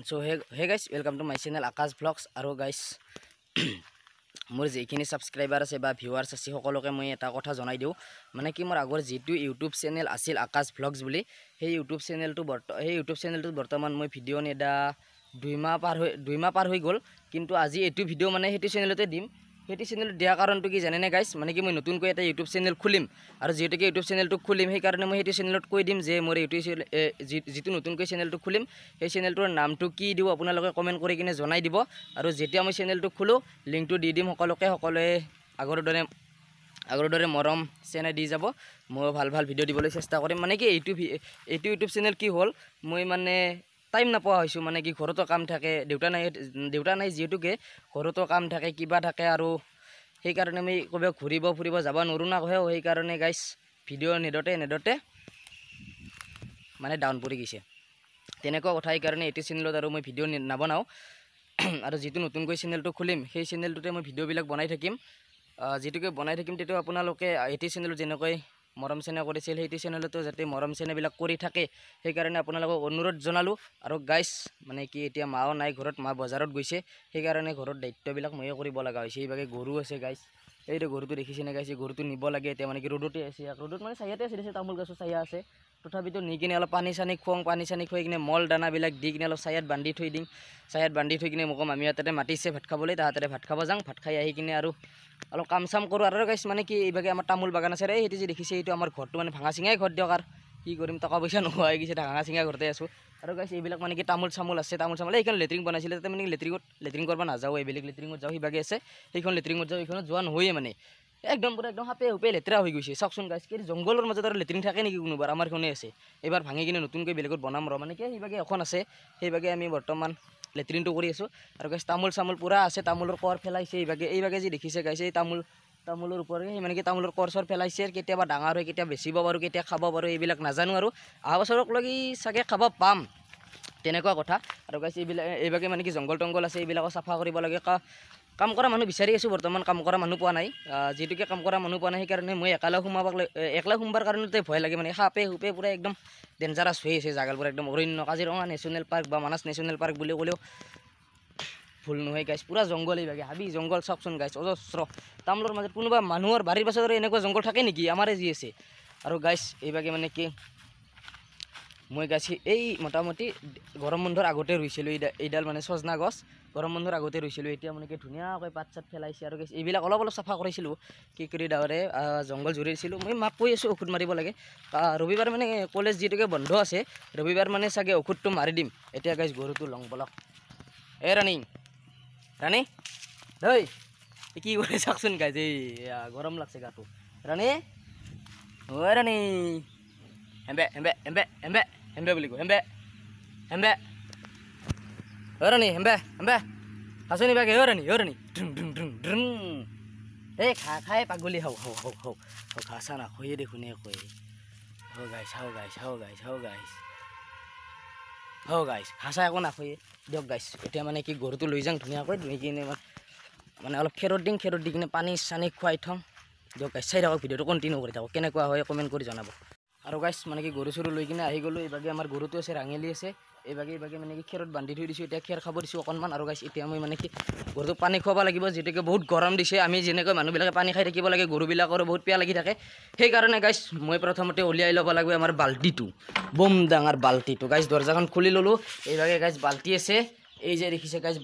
So hey guys, welcome to my channel Akash Vlogs. আৰু guys মোৰ যেখিনি subscriber আছে বা ভিউয়াৰ্স আছে সকলোকে মই এটা কথা জনাই দিও মানে কি মোৰ আগৰ যেটো ইউটিউব চেনেল আছিল আকাশ ভ্লগস বুলি সেই ইউটিউব চেনেলটো বৰ্তমান মই ভিডিও নেদা 2 মাহ পাৰ হৈ গল কিন্তু আজি এটো ভিডিও মানে হেতু চেনেলতে দিম হেতু চেনেল দিয়া কাৰণটো কি জানেনে গাইস মানে কি মই নতুনকৈ এটা ইউটিউব চেনেল খুলিম আৰু যেটোকে ইউটিউব চেনেলটো খুলিম সেই কাৰণে মই হেতু চেনেলত কৈ দিম যে মোৰ ইউটিউব যেটো নতুনকৈ চেনেলটো খুলিম সেই চেনেলটোৰ নামটো কি দিও আপোনালোকে কমেন্ট কৰি কিনে জনাই দিব আৰু যেতিয়া মই চেনেলটো খুলো লিংকটো দি দিম সকলোৱে আগৰ দৰে মৰম চেনে দি যাব মই ভাল ভিডিও দিবলৈ চেষ্টা কৰিম মানে কি এইটো ইউটিউব চেনেল কি হ'ল মই মানে টাইম নাপোৱা হৈছো মানে কি ঘৰতো কাম থাকে দেউতা নাই যেটোকে ঘৰতো কাম থাকে কিবা থাকে আৰু সেই কাৰণে মই কবে ফুৰিব যাব নৰু না কহে সেই কাৰণে গাইস ভিডিও নেদতে মানে ডাউন পৰি গৈছে তেনেকুৱা কথা এই কাৰণে এইটো চেনেলত আৰু মই ভিডিও নাবনাও আৰু যেটো নতুনকৈ চেনেলটো খুলিম সেই চেনেলটোতে মই ভিডিও বিলাক বনাই থাকিম যেটোকে বনাই থাকিম তেটো আপোনালোকে এইটো চেনেল যেনেকৈ মৰম চেনে কৰিছিল হেতু চেনেলটো যাতে মৰম চেনে বিলাক কৰি থাকে সেই কাৰণে আপোনালোকক অনুৰোধ জনালো আৰু গাইস মানে কি এতিয়া মাও নাই ঘৰত মা বজাৰত গৈছে সেই কাৰণে ঘৰত দায়িত্ব বিলাক ময়ে কৰিব লগা হৈছে এইভাগে গৰু আছে গাইস এইটো গৰুটো দেখিছেনে গাইস গৰুটো নিব লাগে এতিয়া মানে কি ৰ'দতে আছে ৰ'দত মানে ছায়াতে আছে তামোল গছৰ ছায়া আছে তথাপিতো নি কিনে অলপ পানী চানি খুৱাই কিনে মল দানা বিলাক দি কিনে অলপ ছায়াত বান্ধি থৈ কিনে মোক আমি ইয়াতে মাতিছে ভাত খাবলৈ তাহাতে ভাত খাব যাং ভাত খাই আহি কিনে আৰু অলপ কাম চাম কৰো আৰু গাইস মানে কি এইভাগে আমাৰ তামোল বাগান আছে ৰে হেতু যে দেখিছে এইটো আমাৰ ঘৰটো মানে ভাঙা চিঙাই ঘৰ দিয়ক আৰু কি কৰিম টকা পইচা নোহোৱা হৈ গৈছে ভাঙা চিঙা ঘৰতে আছো আৰু গাইস এইবিলাক মানে কি তামোল চামোল এইখন লেট্ৰিং বনাইছিলে তাতে মানে লেট্ৰিং কৰিব নাযাও এইবিলাক লেট্ৰিঙত যাও হিবাগে আছে সেইখন লেট্ৰিঙত যাও এইখনত যোৱা নহয়ে মানে একদম হাপে হুপে লেতেৰা হৈ গৈছে চাওকচোন গাইস কি জংগলৰ মাজত আৰু লেট্ৰিং থাকে নেকি কোনোবাৰ আমাৰ খনে আছে এবাৰ ভাঙি কিনে নতুনকৈ বেলেগত বনাম ৰ মানে কি হিবাগে এখন আছে সেইবাগে আমি বৰ্তমান লেট্ৰিনটো কৰি আছো আৰু গাইস তামোল চামোল পুৰা আছে তামোলৰ কৰ ফেলাইছে এইবাগে যি দেখিছে গাইস এই তামোলৰ ওপৰে মানে কি তামোলৰ কৰচৰ ফেলাইছে কেতিয়াবা ডাঙৰ হয় কেতিয়া বেচিব পাৰো কেতিয়া খাব পাৰো এইবিলাক নাজানো আৰু আহা বছৰক লাগি সাগে খাব পাম তেনেকুৱা কথা আৰু গাইস এইবাগে মানে কি জংগল টংগল আছে এইবিলাক সাফা কৰিব লাগে কাম কৰা মানুহ বিচাৰি আছো বৰ্তমান কাম কৰা মানুহ পোৱা নাই যেটোকে কাম কৰা মানুহ পোৱা নাই সেইকাৰণে মই একলা সোমবাৰ কাৰণতে ভয় লাগে মানে হাপে হুপে পুৰা একদম ডেঞ্জাৰাস হৈ আছে জাগালপুৰ একদম অৰণ্য কাজিৰঙা নেশ্যনেল পাৰ্ক বা মানস নেশ্যনেল পাৰ্ক বুলি ক'লেও ভুল নহয় গাইস পুৰা জংগল এইভাগে হাবি জংগল চাওকচোন গাইস অজস্ৰ তামোলৰ মাজত কোনোবা মানুহৰ বাৰীৰ পাছত আৰু এনেকুৱা জংগল থাকে নেকি আমাৰে যি আছে আৰু গাইস এইভাগে মানে কি মই গাইস এই মোটামুটি গৰম বন্ধৰ আগতে ৰুইছিলো এইডাল মানে সজনা গছ গৰম বন্ধৰ আগতে ৰুইছিলো এতিয়া মানে কি ধুনীয়াকৈ পাত চাত ফেলাইছে আৰু গাইস এইবিলাক অলপ চাফা কৰিছিলো কি কৰি ডাৱৰে জংগল জুৰিছিলো মই মাক কৈ আছো ঔষধ মাৰিব লাগে ৰবিবাৰ মানে কলেজ যেটোকে বন্ধ আছে ৰবিবাৰ মানে সাগে ঔষধটো মাৰি দিম এতিয়া গাইস গৰুটো লং বলক এ ৰাণী দৈ কি কৰে চাওকচোন গাইস এই গৰম লাগছে গাটো ৰাণী ও ৰাণী হেম্বে বুলি কয় হেম্বে ৰাণী হেম্বে হাসনি বাগে ৰাণী এই খাই পাগলি হও খাসা না খয়ে দেখুন কয় হও গাইস খাসা একো নাখয়ে দিয়ক গাইস এতিয়া মানে কি গৰুটো লৈ যাং ধুনীয়াকৈ ধুই কিনে মানে অলপ খেৰত দি কিনে পানী চানি খুৱাই থম দিয়ক গাইস চাই থাকক ভিডিওটো কন্টিনিউ কৰি থাকক কেনেকুৱা হয় কমেন্ট কৰি জনাব আৰু গাইস মানে কি গৰু চৰু লৈ কিনে আহি গলো এইভাগে আমাৰ গৰুটো আছে ৰাঙেলি আছে এইভাগে মানে কি খেৰত বান্ধি থৈ দিছো এতিয়া খেৰ খাব দিছো অকনমান আৰু গাইস এতিয়া মই মানে কি গৰুটো পানী খুৱাব লাগিব যেটোকে বহুত গৰম দিছে আমি যেনেকৈ মানুহবিলাকে পানী খাই থাকিব লাগে গৰুবিলাকৰো বহুত পিয়া লাগি থাকে সেই কাৰণে গাইস মই প্ৰথমতে উলিয়াই ল'ব লাগিব আমাৰ বাল্টিটো বম ডাঙৰ বাল্টিটো গাইস দৰজাখন খুলি ললো এইভাগে গাইস বাল্টি আছে এই যে দেখিছে গাইস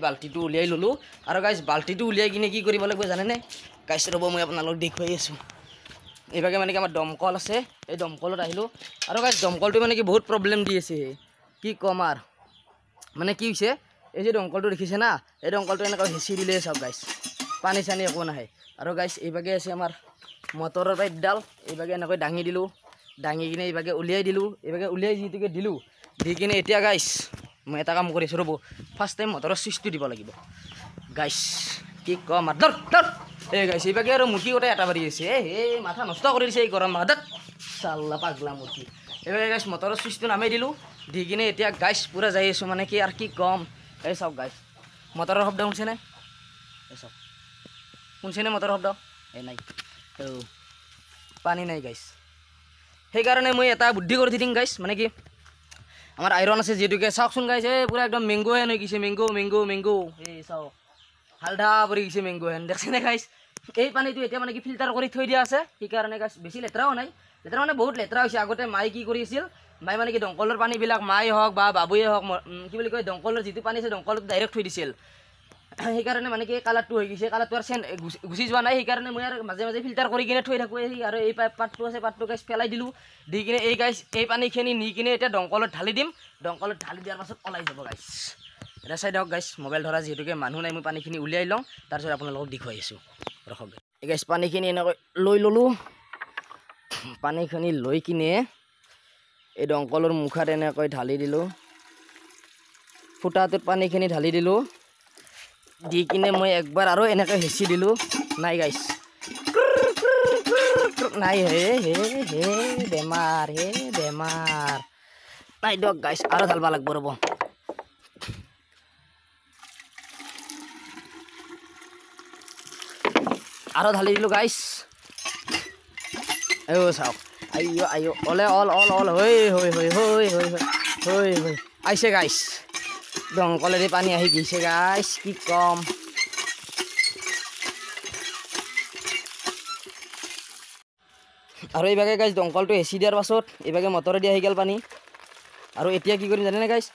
বাল্টিটো উলিয়াই ললো আৰু গাইস বাল্টিটো উলিয়াই কিনে কি কৰিব লাগিব জানেনে গাইস ৰব মই আপোনালোকক দেখুৱাই আছো এইভাগে মানে কি আমাৰ দমকল আছে এই দমকলত আহিলো আৰু গাইস দমকলটো মানে কি বহুত প্ৰব্লেম দি আছে কি কম আর মানে কি হৈছে এই যে দমকলটো দেখিছে না এই দমকলটো এনেকৈ হেঁচি দিলে সব গাইস পানী চানি একো নাহে আৰু গাইস এইভাগে আছে আমাৰ মটৰৰ পাইপডাল এইভাগে এনেকৈ দাঙি দিলো দাঙি কিনে এইভাগে উলিয়াই দিলো এইভাগে উলিয়াই যেটোকে দিলো দি কিনে এতিয়া গাইস মই এটা কাম কৰিছো ৰব ফাৰ্ষ্ট টাইম মটৰৰ সুইচটো দিব লাগিব গাইস কি কম আৰ ধৰ এই গাইস এইভাগে আৰু মুৰ্গী গোটাই এটা বাঢ়ি আছে এই মাথা নষ্ট কৰি দিছে এই গৰম মাহত চাল্লা পাগলা মুৰ্গী এইভাগে গাইস মটৰৰ সুইচটো নামাই দিলো দি কিনে এতিয়া গাইস পুৰা যাই আছো মানে কি আৰ কি কম এই চাওক গাইস মটৰৰ শব্দ শুনছে নাই এই চাওক শুনছে নে মটৰৰ শব্দ এই নাই পানী নাই গাইস সেই কাৰণে মই এটা বুদ্ধি কৰি দিম গাইস মানে কি আমাৰ আইৰণ আছে যিহেতুকে চাওকচোন গাইছ পুৰা একদম মেংগো হেন হৈ গৈছে মেংগো এই চাওক হালধা পৰি গৈছে মেংগো হেন দেখছেনে গাইছ এই পানীটো এতিয়া মানে কি ফিল্টাৰ কৰি থৈ দিয়া আছে সেইকাৰণে গাইছ বেছি লেতেৰাও নাই লেতেৰা মানে বহুত লেতেৰা হৈছে আগতে মায়ে কি কৰিছিল মায়ে মানে কি দমকলৰ পানীবিলাক মায়ে হওক বা বাবুয়ে হওক কি বুলি কয় দমকলৰ যিটো পানী আছে দমকলত ডাইৰেক্ট থৈ দিছিল সেইকাৰণে মানে কি কালাৰটো হৈ গৈছে কালাৰটো আৰু চেন গুচি যোৱা নাই সেইকাৰণে মই আৰু মাজে মাজে ফিল্টাৰ কৰি কিনে থৈ থাকোঁ আৰু এই পাতটো আছে পাতটো গাইছ পেলাই দিলোঁ দি কিনে এই গাইছ এই পানীখিনি নি কিনে এতিয়া দমকলত ঢালি দিম দমকলত ঢালি দিয়াৰ পাছত ওলাই যাব গাইছ এটা চাই দিয়ক গাইছ মোবাইল ধৰা যিহেতুকে মানুহ নাই মই পানীখিনি উলিয়াই লওঁ তাৰপিছত আপোনালোকক দেখুৱাই আছোঁ ৰখক এই গাইছ পানীখিনি এনেকৈ লৈ ল'লোঁ পানীখিনি লৈ কিনে এই দমকলৰ মুখাত এনেকৈ ঢালি দিলোঁ ফুটাটোত পানীখিনি ঢালি দিলোঁ দি কিনে মই একবাৰ আৰু এনেকৈ হেঁচি দিলোঁ নাই গাইছ নাই হে বেমাৰ নাই দিয়ক গাইছ আৰু ঢালিব লাগিব ৰ'ব আৰু ঢালি দিলোঁ গাইছ চাওক আইঅ অলে অল হৈ আহিছে গাইছ দমকলেৰে পানী আহি গৈছে গাইছ কি কম আৰু এইভাগে গাইছ দমকলটো হেঁচি দিয়াৰ পাছত এইভাগে মটৰেদি আহি গ'ল পানী আৰু এতিয়া কি কৰিম জানেনে গাইছ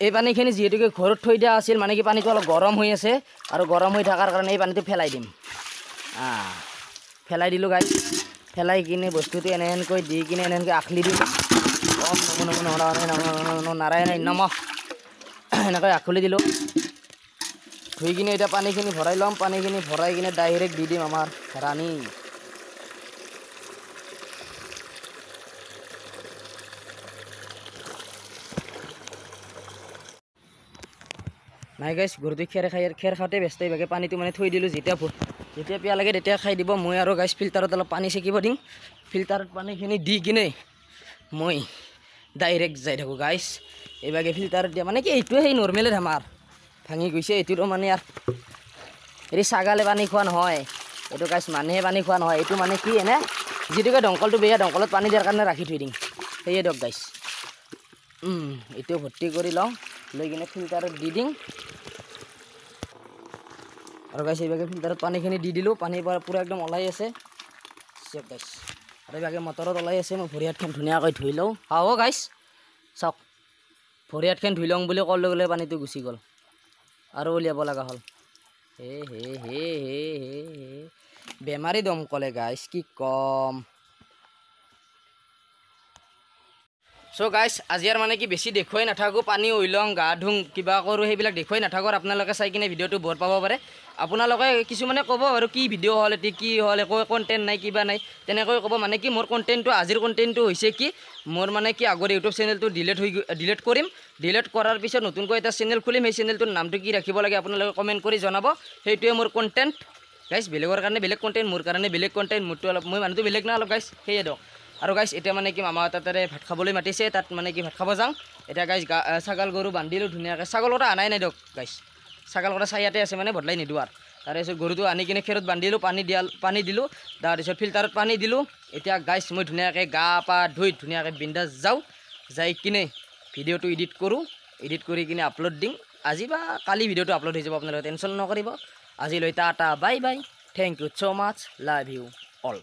এই পানীখিনি যিহেতুকে ঘৰত থৈ দিয়া আছিল মানে কি পানীটো অলপ গৰম হৈ আছে আৰু গৰম হৈ থকাৰ কাৰণে এই পানীটো পেলাই দিম পেলাই দিলোঁ গাইছ পেলাই কিনে বস্তুটো এনেকৈ দি কিনে এনেকৈ আখলি দিম নাৰায়ণ নমঃ এনেকৈ আখলি দিলোঁ ধুই কিনে এতিয়া পানীখিনি ভৰাই ল'ম পানীখিনি ভৰাই কিনে ডাইৰেক্ট দি দিম আমাৰ ৰাণী নাই গাইছ গৰুটো খেৰ খাওঁতে ব্যস্ত এইভাগে পানীটো মানে থৈ দিলোঁ যেতিয়া পিয়া লাগে তেতিয়া খাই দিব মই আৰু গাইছ ফিল্টাৰত অলপ পানী চেকিব দিম ফিল্টাৰত পানীখিনি দি কিনে মই ডাইৰেক্ট যাই থাকোঁ গাইছ এইভাগে ফিল্টাৰত দিয়া মানে কি এইটোৱে সেই নৰ্মেলে আমাৰ ভাঙি গৈছে এইটোতো মানে আৰু হেৰি ছাগালে পানী খোৱা নহয় এইটো গাইছ মানুহে পানী খোৱা নহয় এইটো মানে কি এনে যিটোকে দমকলটো বেয়া দমকলত পানী দিয়াৰ কাৰণে ৰাখি থৈ দিম সেয়ে দিয়ক গাইছ এইটো ভৰ্তি কৰি লওঁ লৈ কিনে ফিল্টাৰত দি দিম আৰু গাইছ এইভাগে ফিল্টাৰত পানীখিনি দি দিলোঁ পানী পূৰা একদম ওলাই আছে চাওক গাইছ আৰু এইভাগে মটৰত ওলাই আছে মই ভৰি হাতখন ধুনীয়াকৈ ধুই লওঁ গাইছ চাওক ভৰি হাতখন ধুই লওঁ বুলি কোৱাৰ লগে লগে পানীটো গুচি গ'ল আৰু উলিয়াব লগা হ'ল হে বেমাৰী দমকলে গাইছ কি কম চ' গাইছ আজি আৰু মানে কি বেছি দেখুৱাই নাথাকোঁ পানী উইলং গা ধুং কিবা কৰোঁ সেইবিলাক দেখুৱাই নাথাকোঁ আপোনালোকে চাই কিনে ভিডিঅ'টো বৰ পাব পাৰে আপোনালোকে কিছুমানে ক'ব আৰু কি ভিডিঅ' হ'ল এতিয়া কি হ'ল একো কণ্টেণ্ট নাই কিবা নাই তেনেকৈ ক'ব মানে কি মোৰ কণ্টেণ্টটো আজিৰ কণ্টেণ্টটো হৈছে কি মোৰ মানে কি আগৰ ইউটিউব চেনেলটো ডিলিট কৰিম ডিলিট কৰাৰ পিছত নতুনকৈ এটা চেনেল খুলিম সেই চেনেলটোৰ নামটো কি ৰাখিব লাগে আপোনালোকে কমেণ্ট কৰি জনাব সেইটোৱে মোৰ কণ্টেণ্ট গাইছ বেলেগৰ কাৰণে বেলেগ কণ্টেণ্ট মোৰ কাৰণে বেলেগ কণ্টেণ্ট মোৰটো অলপ মই মানুহটো বেলেগ না অলপ গাইছ সেয়ে দিয়ক আৰু গাইছ এতিয়া মানে কি মামাহঁতৰ তাতে ভাত খাবলৈ মাতিছে তাত মানে কি ভাত খাব যাওঁ এতিয়া গাইছ ছাগল গৰু বান্ধিলোঁ ধুনীয়াকৈ ছাগল কথা আনাই নাই দিয়ক গাইছ ছাগল কথা চাই ইয়াতে আছে মানে বদলাই নিদিওঁ আৰু তাৰপিছত গৰুটো আনি কিনে খেৰত বান্ধিলোঁ পানী দিলোঁ তাৰপিছত ফিল্টাৰত পানী দিলোঁ এতিয়া গাইছ মই ধুনীয়াকৈ গা পা ধুই ধুনীয়াকৈ বিন্দাছ যাওঁ যাই কিনে ভিডিঅ'টো এডিট কৰোঁ এডিট কৰি কিনে আপলোড দিম আজি বা কালি ভিডিঅ'টো আপলোড হৈ যাব আপোনালোকে টেনশ্যন নকৰিব আজিলৈ tata bye bye thank you so' much love you all